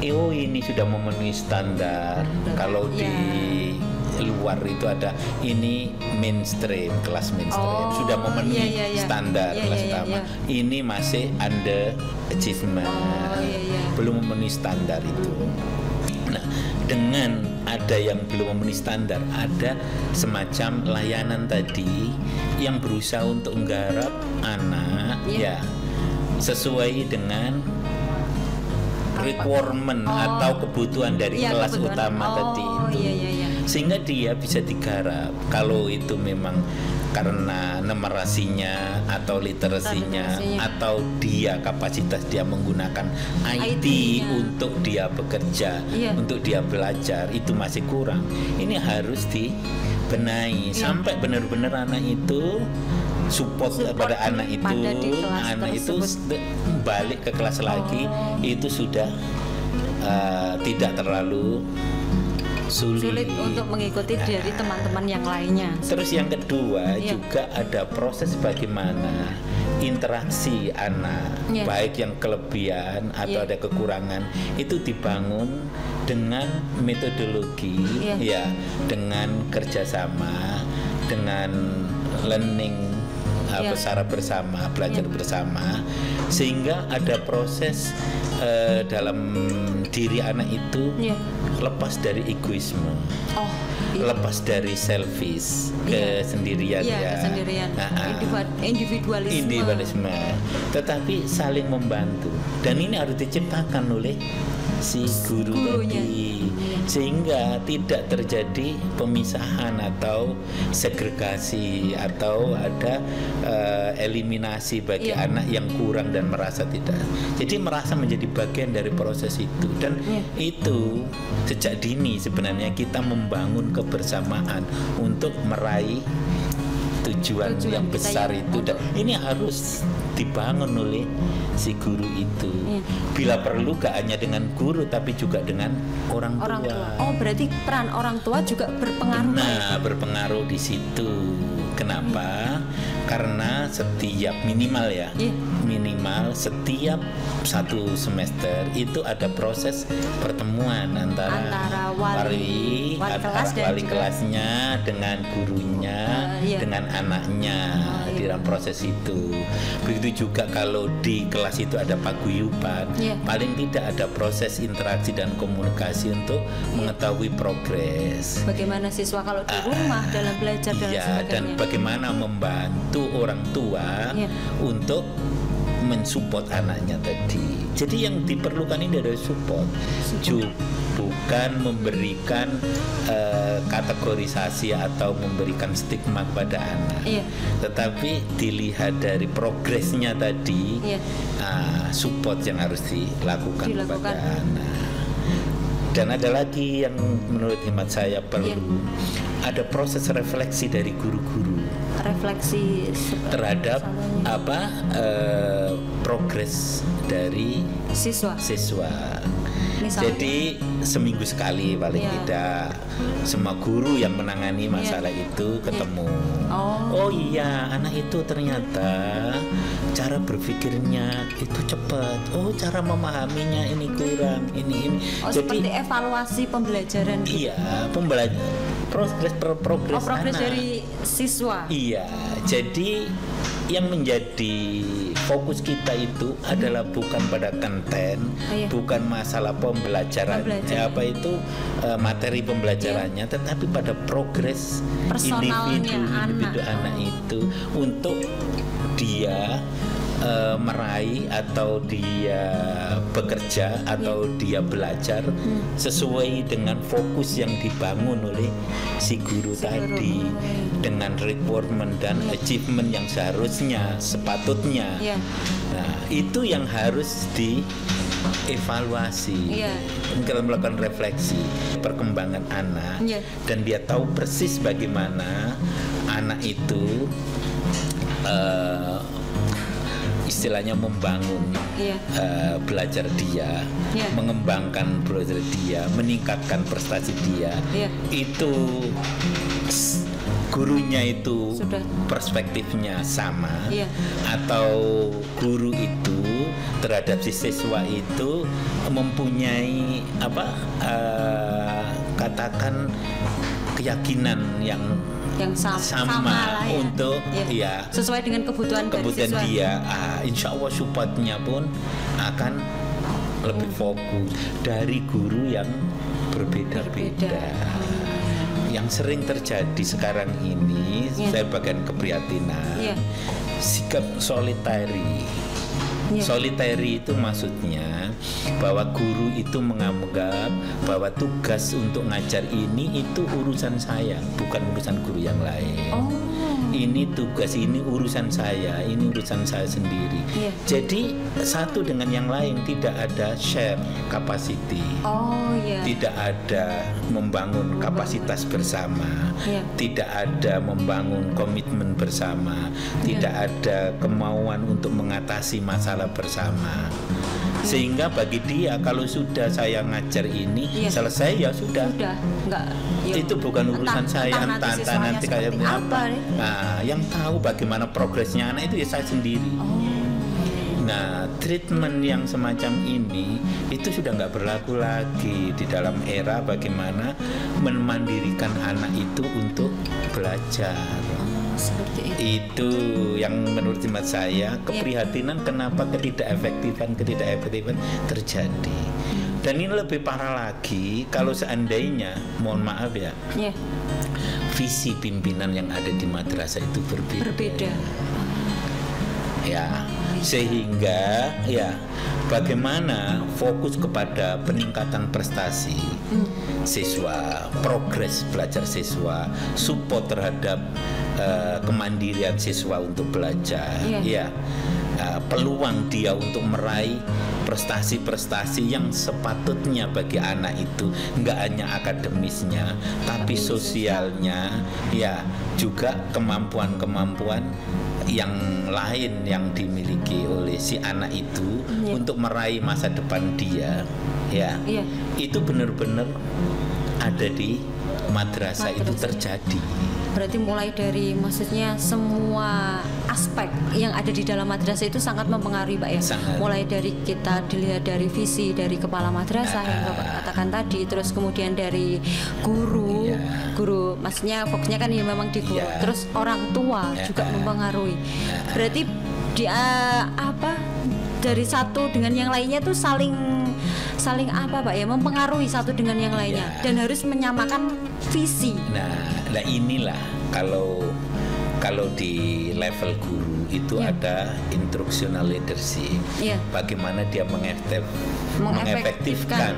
oh ini sudah memenuhi standar. Kalau di luar itu ada ini mainstream, kelas mainstream sudah memenuhi standar kelas utama. Ini masih under achievement, belum memenuhi standar itu. Nah, dengan ada yang belum memenuhi standar, ada semacam layanan tadi yang berusaha untuk menggarap anak ya sesuai dengan requirement atau kebutuhan dari kelas utama tadi itu. Sehingga dia bisa digarap. Kalau itu memang karena numerasinya atau literasinya atau dia kapasitas dia menggunakan IT untuk dia bekerja, untuk dia belajar, itu masih kurang. Ini harus dibenahi sampai benar-benar anak itu support pada anak itu balik ke kelas lagi itu sudah tidak terlalu sulit untuk mengikuti dari teman-teman yang lainnya. Terus yang kedua juga ada proses bagaimana interaksi anak, baik yang kelebihan atau ada kekurangan itu dibangun dengan metodologi dengan kerjasama, dengan learning secara bersama, belajar bersama, sehingga ada proses dalam diri anak itu lepas dari egoisme, lepas dari selfish, kesendirian individualisme, tetapi saling membantu. Dan ini harus diciptakan oleh si guru tadi, sehingga tidak terjadi pemisahan atau segregasi atau ada eliminasi bagi anak yang kurang dan merasa tidak. Jadi merasa menjadi bagian dari proses itu, dan itu sejak dini sebenarnya kita membangun kebersamaan untuk meraih tujuan yang besar itu, dan ini harus dibangun oleh si guru itu. Bila perlu gak hanya dengan guru tapi juga dengan orang tua. Oh, berarti peran orang tua juga berpengaruh. Nah, berpengaruh di situ. Kenapa? Karena setiap minimal setiap satu semester itu ada proses pertemuan antara wali kelasnya dengan gurunya, dengan anaknya di dalam proses itu. Begitu juga kalau di kelas itu ada paguyuban, paling tidak ada proses interaksi dan komunikasi untuk mengetahui progres. Bagaimana siswa kalau di rumah dalam belajar dan sebagainya. Dan bagaimana membantu orang tua untuk mensupport anaknya tadi. Jadi yang diperlukan ini adalah support. Bukan memberikan kategorisasi atau memberikan stigma kepada anak, tetapi dilihat dari progresnya tadi, support yang harus dilakukan kepada anak. Dan ada lagi yang menurut hemat saya perlu ada proses refleksi dari guru-guru, refleksi terhadap progres dari siswa. Misalnya? Jadi seminggu sekali paling tidak semua guru yang menangani masalah itu ketemu. Oh iya, anak itu ternyata cara berpikirnya itu cepat. Oh, cara memahaminya ini kurang, ini. Jadi seperti evaluasi pembelajaran. Iya, progres anak dari siswa. Iya, jadi yang menjadi fokus kita itu adalah bukan pada konten, bukan masalah pembelajaran, materi pembelajarannya, tetapi pada progres individu anak itu untuk dia meraih atau dia bekerja atau dia belajar sesuai dengan fokus yang dibangun oleh si guru tadi, dengan requirement dan achievement yang seharusnya sepatutnya. Nah, itu yang harus dievaluasi. Kita melakukan refleksi perkembangan anak, dan dia tahu persis bagaimana anak itu istilahnya membangun belajar dia, mengembangkan belajar dia, meningkatkan prestasi dia, itu gurunya itu sudah perspektifnya sama, atau guru itu terhadap si siswa itu mempunyai katakan keyakinan yang sama lah ya. Untuk sesuai dengan kebutuhan dari siswa. Dia, insya Allah supportnya pun akan lebih fokus dari guru yang berbeda-beda. Yang sering terjadi sekarang ini, saya bagian keprihatinan, sikap solitary. Solitary itu maksudnya bahwa guru itu menganggap bahwa tugas untuk ngajar ini itu urusan saya, bukan urusan guru yang lain. Ini tugas, ini urusan saya, ini urusan saya sendiri. Jadi satu dengan yang lain tidak ada share capacity. Tidak ada membangun kapasitas bersama. Tidak ada membangun komitmen bersama. Tidak ada kemauan untuk mengatasi masalah bersama. Sehingga bagi dia kalau sudah saya ngajar ini selesai ya sudah. Itu bukan urusan saya, entah nanti kayak apa. Nah, yang tahu bagaimana progresnya anak itu ya saya sendiri. Nah, treatment yang semacam ini itu sudah nggak berlaku lagi di dalam era bagaimana memandirikan anak itu untuk belajar. Seperti itu yang menurut hemat saya keprihatinan kenapa ketidakefektifan terjadi. Dan ini lebih parah lagi kalau seandainya, mohon maaf ya, visi pimpinan yang ada di madrasah itu berbeda. Sehingga bagaimana fokus kepada peningkatan prestasi siswa, progres belajar siswa, support terhadap kemandirian siswa untuk belajar, peluang dia untuk meraih prestasi-prestasi yang sepatutnya bagi anak itu, nggak hanya akademisnya tapi sosialnya, juga kemampuan-kemampuan yang lain yang dimiliki oleh si anak itu untuk meraih masa depan dia, itu benar-benar ada di madrasah itu terjadi. Berarti mulai dari maksudnya semua aspek yang ada di dalam madrasah itu sangat mempengaruhi Pak ya. Mulai dari kita dilihat dari visi dari kepala madrasah yang Bapak katakan tadi, terus kemudian dari guru, maksudnya fokusnya kan ya memang di guru. Terus orang tua juga mempengaruhi. Berarti dari satu dengan yang lainnya tuh saling Pak ya, mempengaruhi satu dengan yang lainnya dan harus menyamakan visi. Nah inilah kalau di level guru itu ada instructional leadership, bagaimana dia mengefektifkan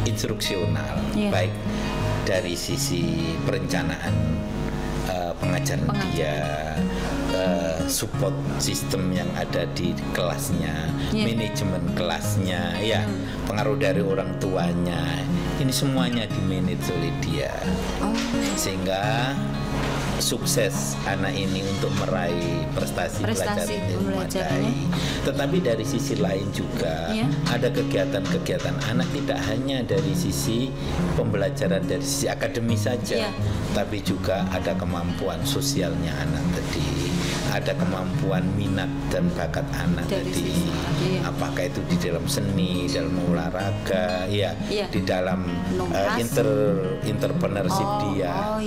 instruksional, baik dari sisi perencanaan pengajaran dia, support sistem yang ada di kelasnya, manajemen kelasnya, pengaruh dari orang tuanya, ini semuanya dimanage oleh dia, sehingga sukses anak ini untuk meraih prestasi belajar ini memadai. Tetapi dari sisi lain juga ada kegiatan-kegiatan anak tidak hanya dari sisi pembelajaran dari sisi akademis saja, tapi juga ada kemampuan sosialnya anak tadi, ada kemampuan minat dan bakat anak tadi, apakah itu di dalam seni, dalam olahraga, di dalam entrepreneurship dia.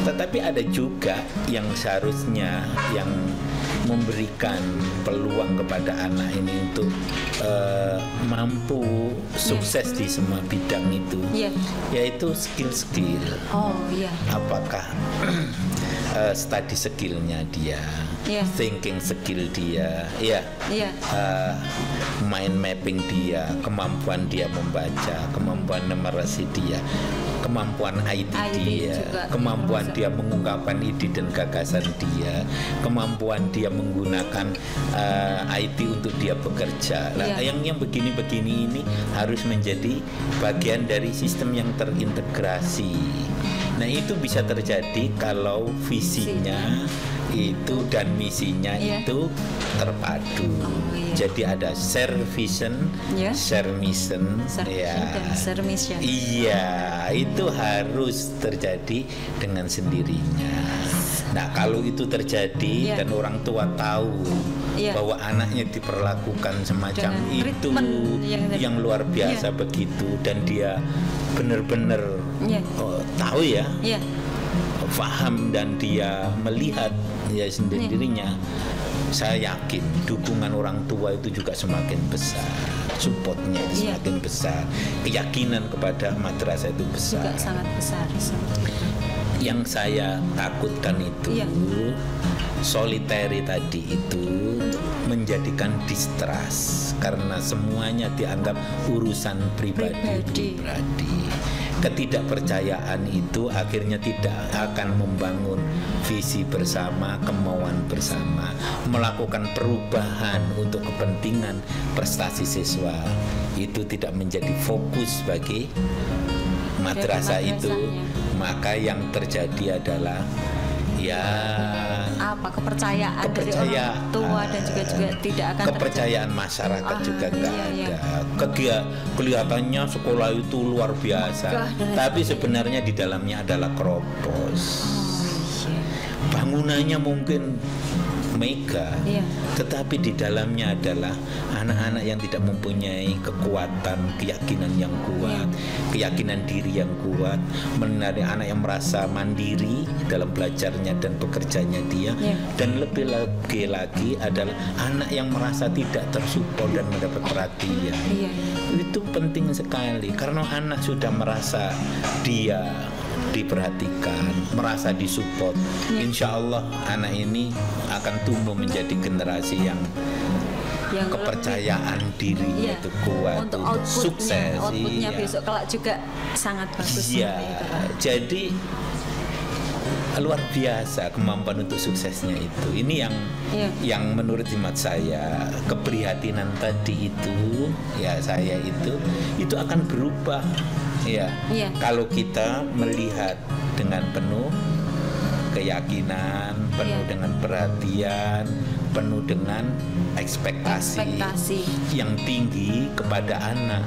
Tetapi ada juga yang seharusnya yang memberikan peluang kepada anak ini untuk mampu sukses di semua bidang itu, yaitu skill-skill. Apakah study skillnya dia, thinking skill dia, mind mapping dia, kemampuan dia membaca, kemampuan numerasi dia, kemampuan IT dia, kemampuan dia mengungkapkan ide dan gagasan dia, kemampuan dia menggunakan IT untuk dia bekerja. Yang begini-begini ini harus menjadi bagian dari sistem yang terintegrasi. Nah, itu bisa terjadi kalau visinya itu dan misinya itu terpadu. Jadi ada share vision, share mission, dan share mission. Iya, itu harus terjadi dengan sendirinya. Nah, kalau itu terjadi dan orang tua tahu bahwa anaknya diperlakukan semacam itu yang luar biasa begitu, dan dia benar-benar tahu paham, dan dia melihat sendirinya, saya yakin dukungan orang tua itu juga semakin besar, supportnya semakin besar, keyakinan kepada madrasah itu besar, juga sangat besar. Yang saya takutkan itu solitary tadi itu menjadikan distrust, karena semuanya dianggap urusan pribadi. Ketidakpercayaan itu akhirnya tidak akan membangun visi bersama, kemauan bersama, melakukan perubahan untuk kepentingan prestasi siswa. Itu tidak menjadi fokus bagi madrasah itu. Maka yang terjadi adalah kepercayaan dari orang tua, dan juga tidak akan kepercayaan masyarakat juga nggak ada. Kelihatannya sekolah itu luar biasa, tapi sebenarnya di dalamnya adalah keropos. Bangunannya mungkin mega, tetapi di dalamnya adalah anak-anak yang tidak mempunyai kekuatan, keyakinan yang kuat, keyakinan diri yang kuat, menarik anak yang merasa mandiri dalam belajarnya dan bekerjanya dia, dan lebih lagi adalah anak yang merasa tidak tersupport dan mendapat perhatian. Itu penting sekali, karena anak sudah merasa dia diperhatikan, merasa disupport, insya Allah anak ini akan tumbuh menjadi generasi yang kepercayaan dirinya itu kuat, untuk sukses. Outputnya besok kelak juga sangat bagus. Jadi luar biasa kemampuan untuk suksesnya itu. Ini yang menurut hemat saya, keprihatinan tadi itu saya itu akan berubah. Kalau kita melihat dengan penuh keyakinan, penuh dengan perhatian, penuh dengan ekspektasi yang tinggi kepada anak,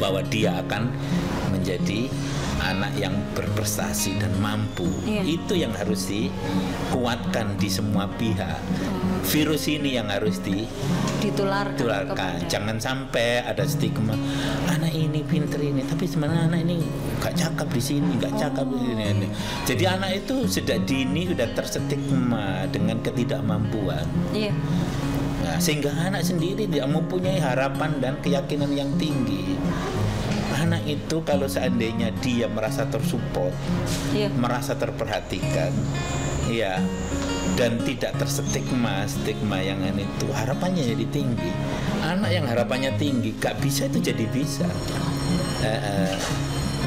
bahwa dia akan menjadi anak yang berprestasi dan mampu. Itu yang harus dikuatkan di semua pihak. Virus ini yang harus ditularkan. Jangan sampai ada stigma anak ini pinter ini, tapi sebenarnya anak ini gak cakap di sini, gak cakap ini. Jadi anak itu sejak dini sudah terstigma dengan ketidakmampuan. Nah, sehingga anak sendiri tidak mempunyai harapan dan keyakinan yang tinggi. Anak itu kalau seandainya dia merasa tersupport, merasa terperhatikan, dan tidak terstigma yang itu, harapannya jadi tinggi. Anak yang harapannya tinggi gak bisa itu jadi bisa,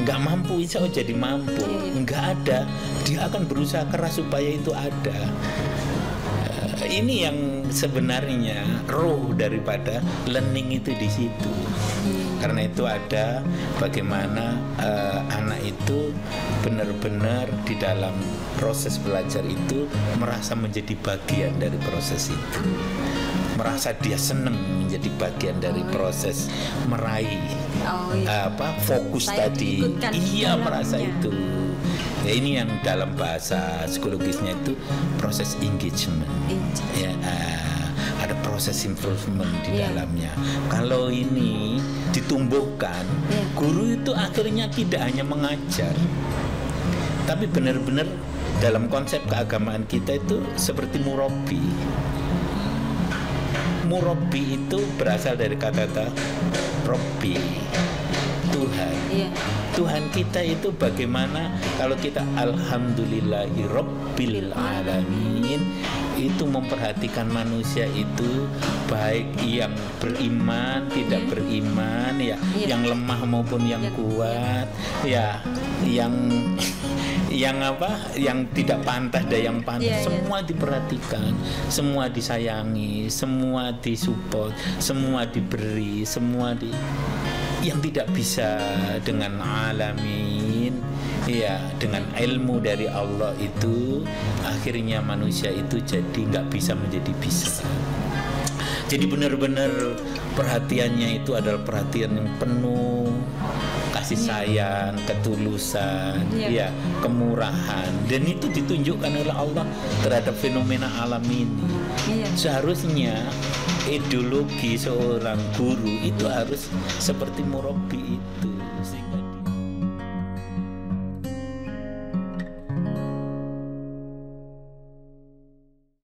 gak mampu bisa jadi mampu, gak ada, dia akan berusaha keras supaya itu ada. Ini yang sebenarnya roh daripada learning itu di situ. Karena itu ada bagaimana anak itu benar-benar di dalam proses belajar itu merasa menjadi bagian dari proses itu, merasa dia senang menjadi bagian dari proses meraih fokus tadi. Merasa itu. Ini yang dalam bahasa psikologisnya itu proses engagement. Ada proses improvement di dalamnya. Kalau ini ditumbuhkan, guru itu akhirnya tidak hanya mengajar, tapi benar-benar dalam konsep keagamaan kita itu seperti murabi. Murabi itu berasal dari kata-kata Robbi, Tuhan. Tuhan kita itu bagaimana kalau kita alhamdulillahi rabbil alamin, itu memperhatikan manusia itu baik yang beriman, tidak beriman, yang lemah maupun yang kuat, yang tidak pantas dan yang pantas, semua diperhatikan, semua disayangi, semua disupport, semua diberi, semua yang tidak bisa dengan alamin Iya, dengan ilmu dari Allah itu akhirnya manusia itu jadi nggak bisa menjadi bisa. Jadi benar-benar perhatiannya itu adalah perhatian yang penuh kasih sayang, ketulusan, ya, kemurahan, dan itu ditunjukkan oleh Allah terhadap fenomena alam ini. Seharusnya ideologi seorang guru itu harus seperti murabbi itu, sehingga